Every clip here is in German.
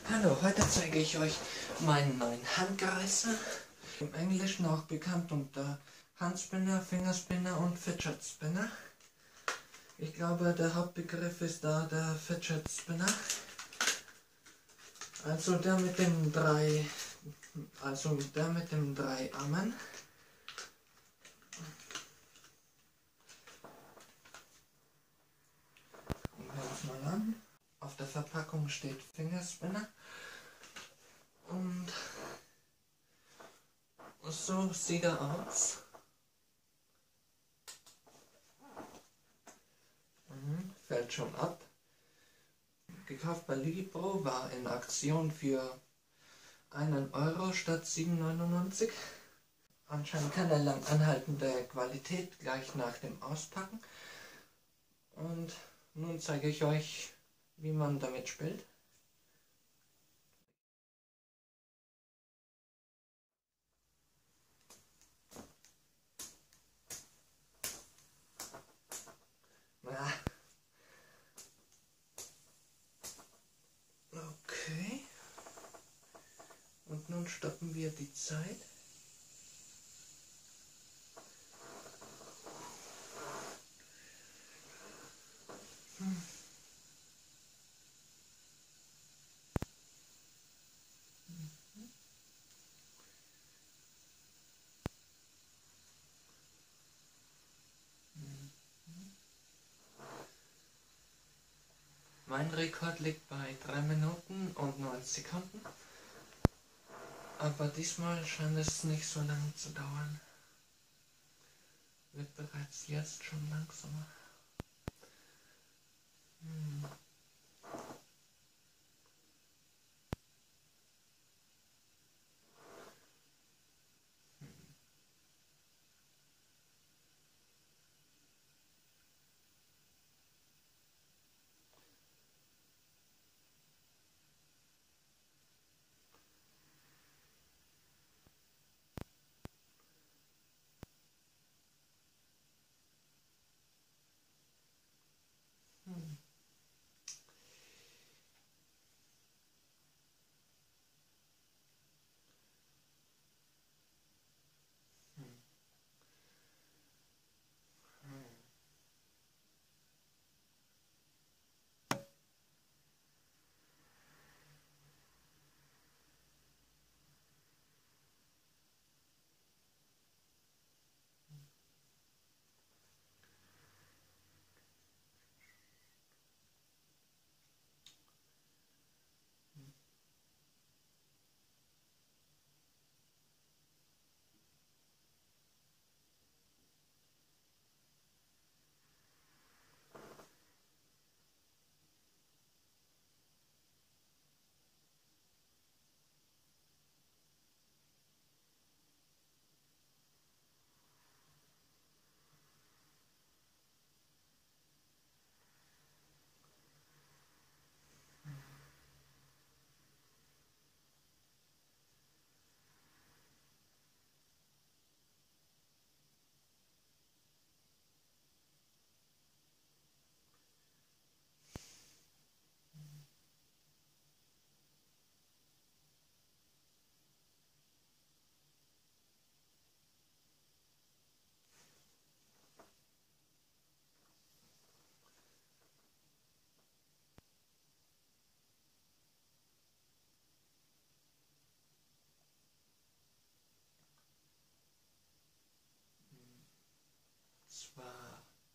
Hallo, heute zeige ich euch meinen neuen Handreißer, im Englischen auch bekannt unter Handspinner, Fingerspinner und Fidget Spinner. Ich glaube, der Hauptbegriff ist da der Fidget Spinner. Also der mit den drei Armen. Gucken wir uns mal an. Auf der Verpackung steht Fingerspinner. Und so sieht er aus. Fällt schon ab. Gekauft bei Libro, war in Aktion für 1 Euro statt 7,99 €. Anscheinend keine lang anhaltende Qualität gleich nach dem Auspacken. Und nun zeige ich euch, wie man damit spielt. Okay. Und nun stoppen wir die Zeit. Mein Rekord liegt bei 3 Minuten und 9 Sekunden. Aber diesmal scheint es nicht so lange zu dauern. Wird bereits jetzt schon langsamer.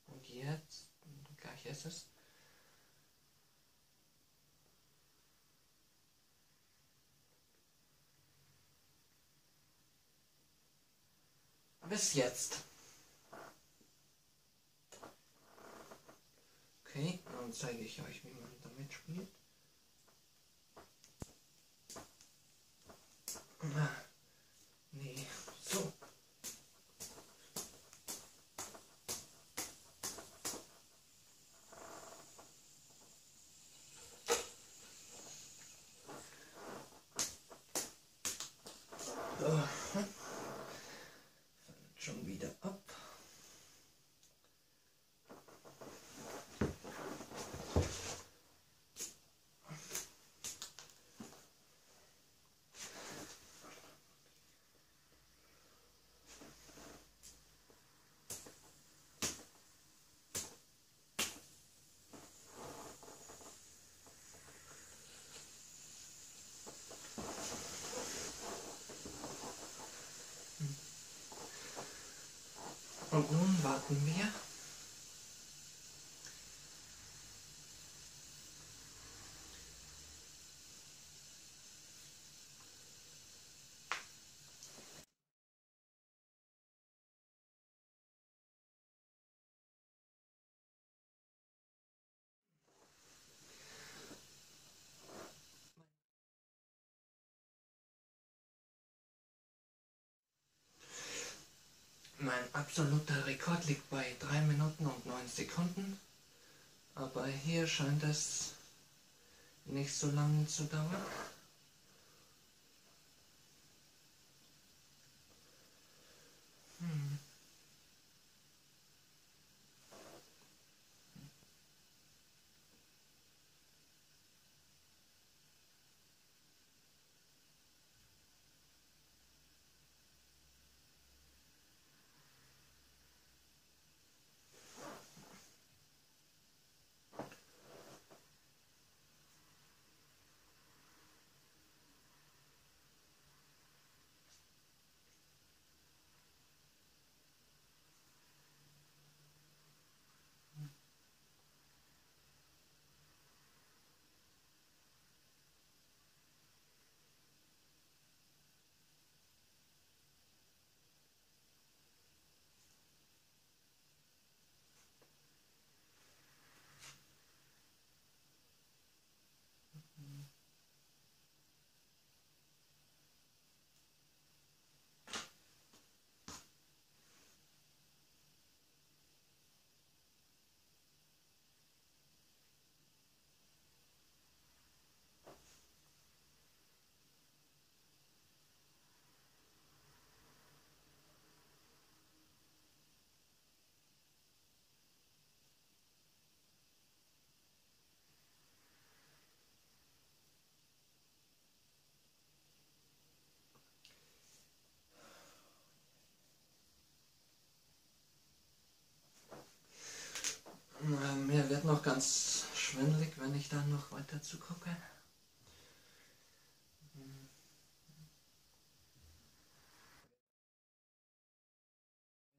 Und jetzt, gleich ist es. Bis jetzt. Okay, dann zeige ich euch, wie man damit spielt. Nee, so. Fällt schon wieder ab. Und nun warten wir. Mein absoluter Rekord liegt bei 3 Minuten und 9 Sekunden. Aber hier scheint es nicht so lange zu dauern. Mir wird noch ganz schwindelig, wenn ich dann noch weiter zugucke.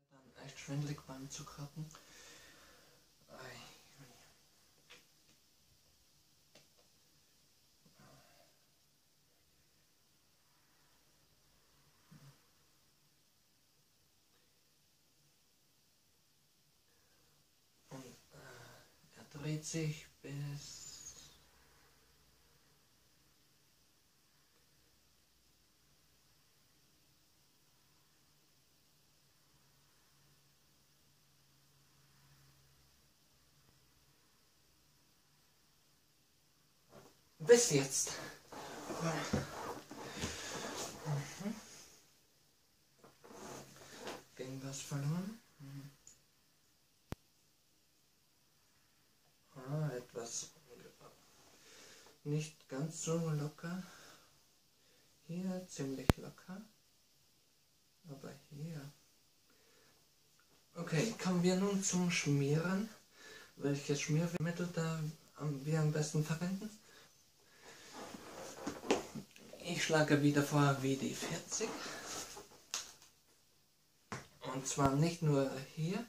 Dann echt schwindelig beim Zugucken. Und er dreht sich bis jetzt. Ging was verloren? Etwas nicht ganz so locker. Hier ziemlich locker. Aber hier. Okay, kommen wir nun zum Schmieren. Welches Schmiermittel da wir am besten verwenden? Ich schlage wieder vor WD-40. Und zwar nicht nur hier,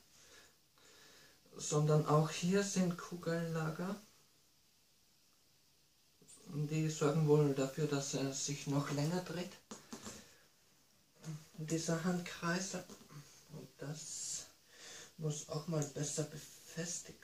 sondern auch hier sind Kugellager. Die sorgen wohl dafür, dass er sich noch länger dreht. Dieser Handkreis. Und das muss auch mal besser befestigt.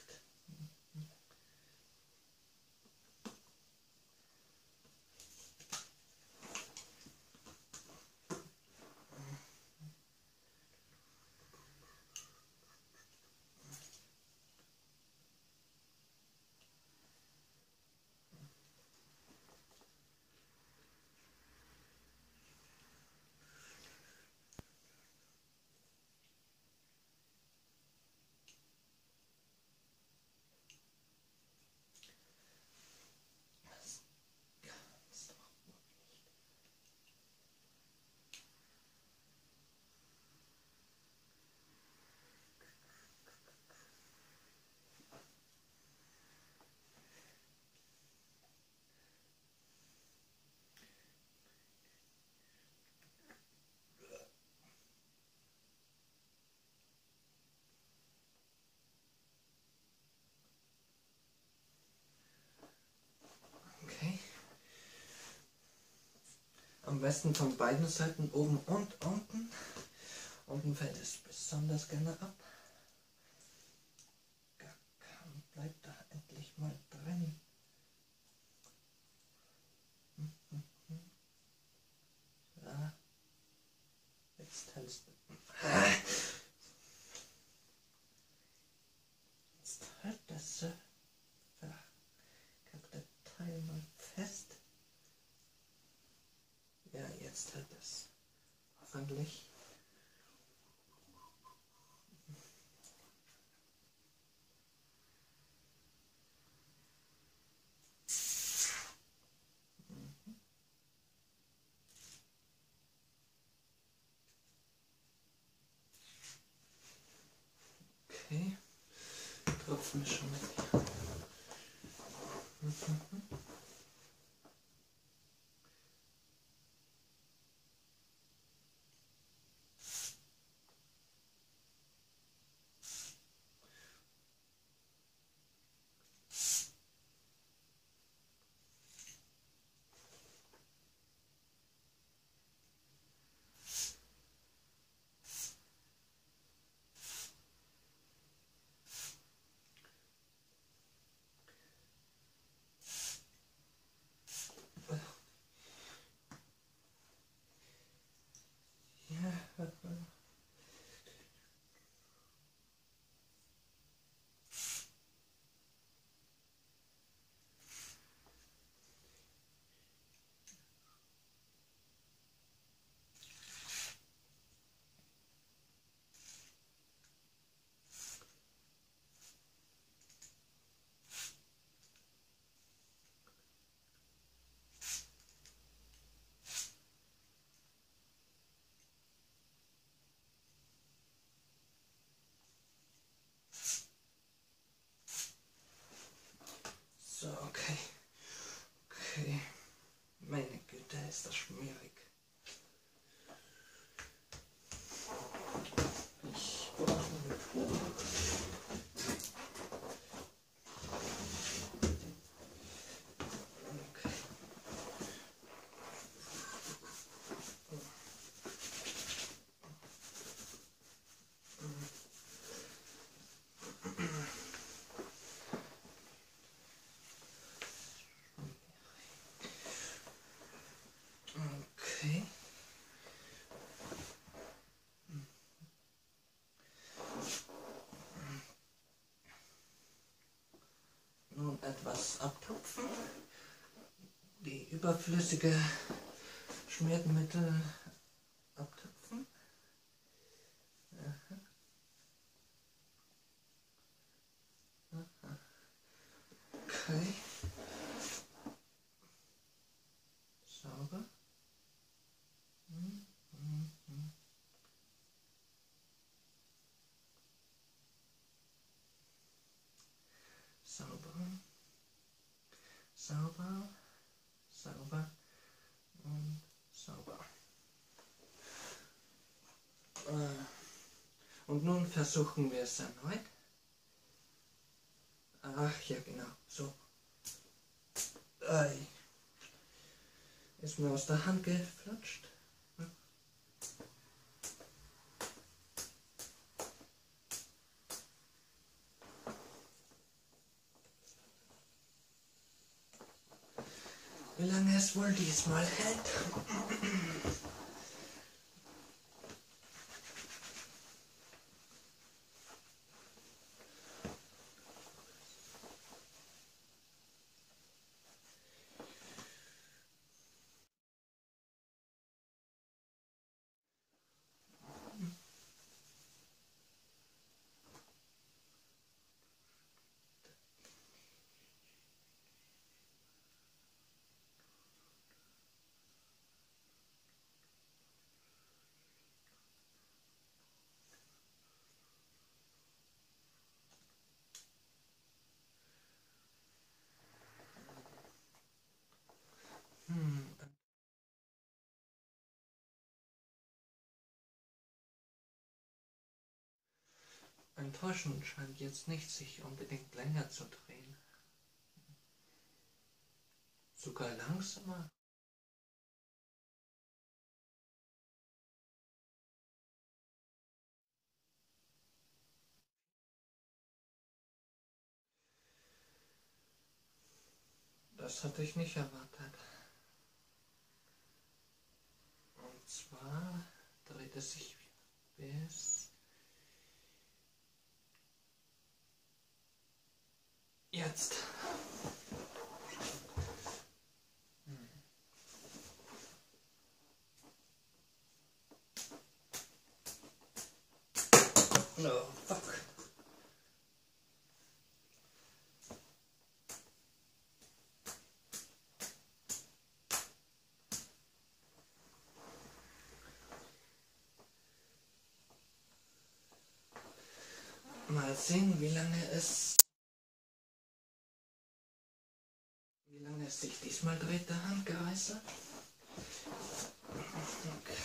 Am besten von beiden Seiten, oben und unten. Unten fällt es besonders gerne ab. Bleibt da endlich mal drin. Ja. Jetzt hältst du. Jetzt hält das verkackte Teil mal fest. Ja, jetzt hält es. Hoffentlich. Okay. Tropfmischung mit. Ja. So, okay. Okay. Meine Güte, ist das schmierig. Ich brauche okay. Nun etwas abtupfen. Die überflüssige Schmiermittel abtupfen. Okay. Sauber. Sauber. Sauber. Sauber. Und sauber. Und nun versuchen wir es erneut. Ach ja, genau. So. Ei. Ist mir aus der Hand geflutscht. Wie lange es wohl diesmal hält? Enttäuschend scheint jetzt nicht, sich unbedingt länger zu drehen. Sogar langsamer. Das hatte ich nicht erwartet. Und zwar dreht es sich bis jetzt. Oh, fuck. Mal sehen, wie lange es sich diesmal dreht, der Handgereißer. Okay.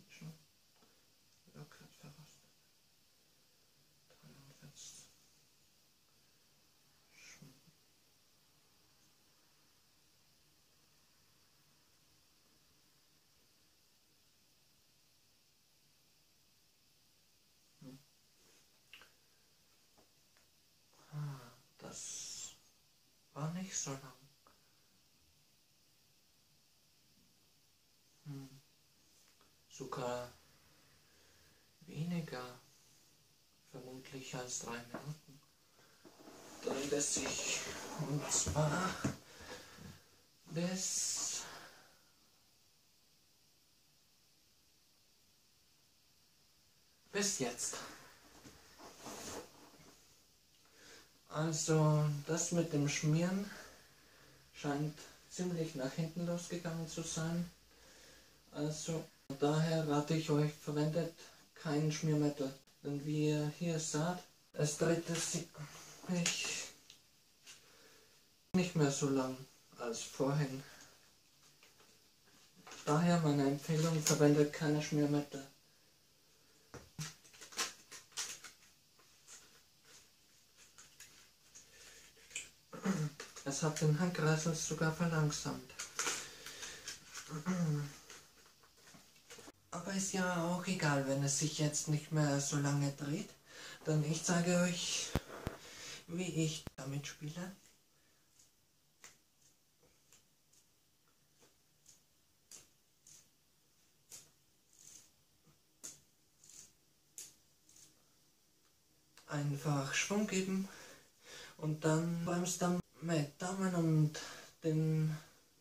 Schon locker verrostet. 43. Schon. Das war nicht so lang. Sogar weniger, vermutlich als 3 Minuten. Dreht es sich, und zwar bis jetzt. Also das mit dem Schmieren scheint ziemlich nach hinten losgegangen zu sein. Also daher rate ich euch, verwendet kein Schmiermittel. Denn wie ihr hier seht, es dreht sich nicht mehr so lang als vorhin. Daher meine Empfehlung, verwendet keine Schmiermittel. Es hat den Handkreisel sogar verlangsamt. Aber ist ja auch egal, wenn es sich jetzt nicht mehr so lange dreht. Denn ich zeige euch, wie ich damit spiele. Einfach Schwung geben und dann bremst dann mit Daumen und den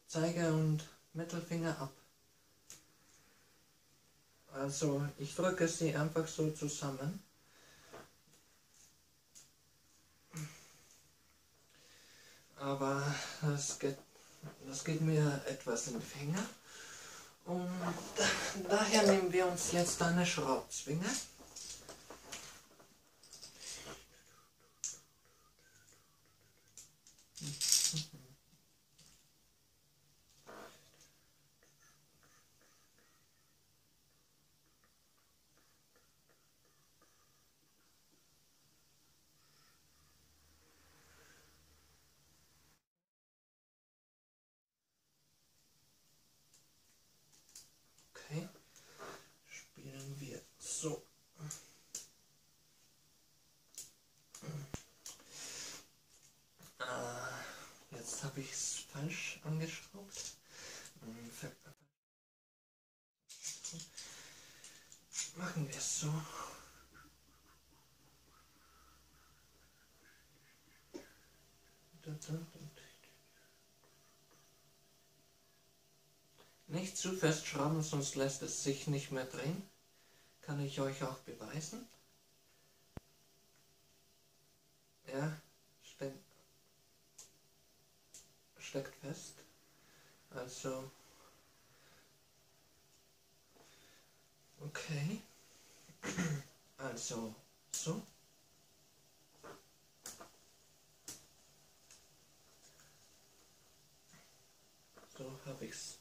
Zeiger und Mittelfinger ab. Also ich drücke sie einfach so zusammen. Aber das geht mir etwas in die Finger. Und daher nehmen wir uns jetzt eine Schraubzwinge. Okay, spielen wir so. Jetzt habe ich es falsch angeschraubt. Machen wir es so. Nicht zu fest schrauben, sonst lässt es sich nicht mehr drehen. Kann ich euch auch beweisen. Ja, steckt fest. Also, okay. Also, so. So, habe ich's.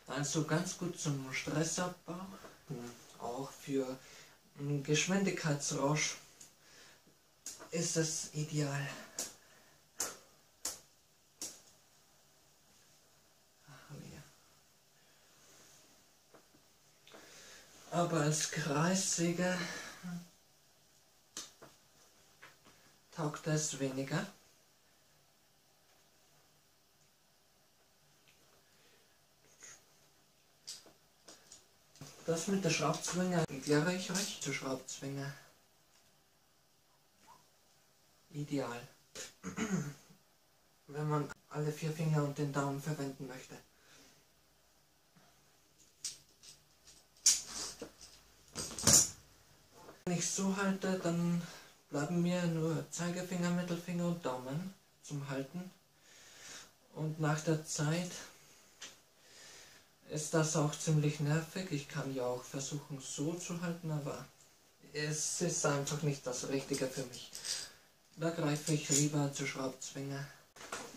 Also ganz gut zum Stressabbau, auch für Geschwindigkeitsrausch ist es ideal. Aber als Kreissäge taugt es weniger. Das mit der Schraubzwinge erkläre ich euch. Die Schraubzwinge. Ideal. Wenn man alle 4 Finger und den Daumen verwenden möchte. Wenn ich so halte, dann bleiben mir nur Zeigefinger, Mittelfinger und Daumen zum Halten. Und nach der Zeit ist das auch ziemlich nervig. Ich kann ja auch versuchen so zu halten, aber es ist einfach nicht das Richtige für mich. Da greife ich lieber zur Schraubzwinge.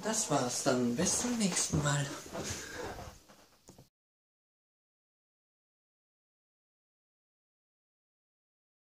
Das war's dann. Bis zum nächsten Mal.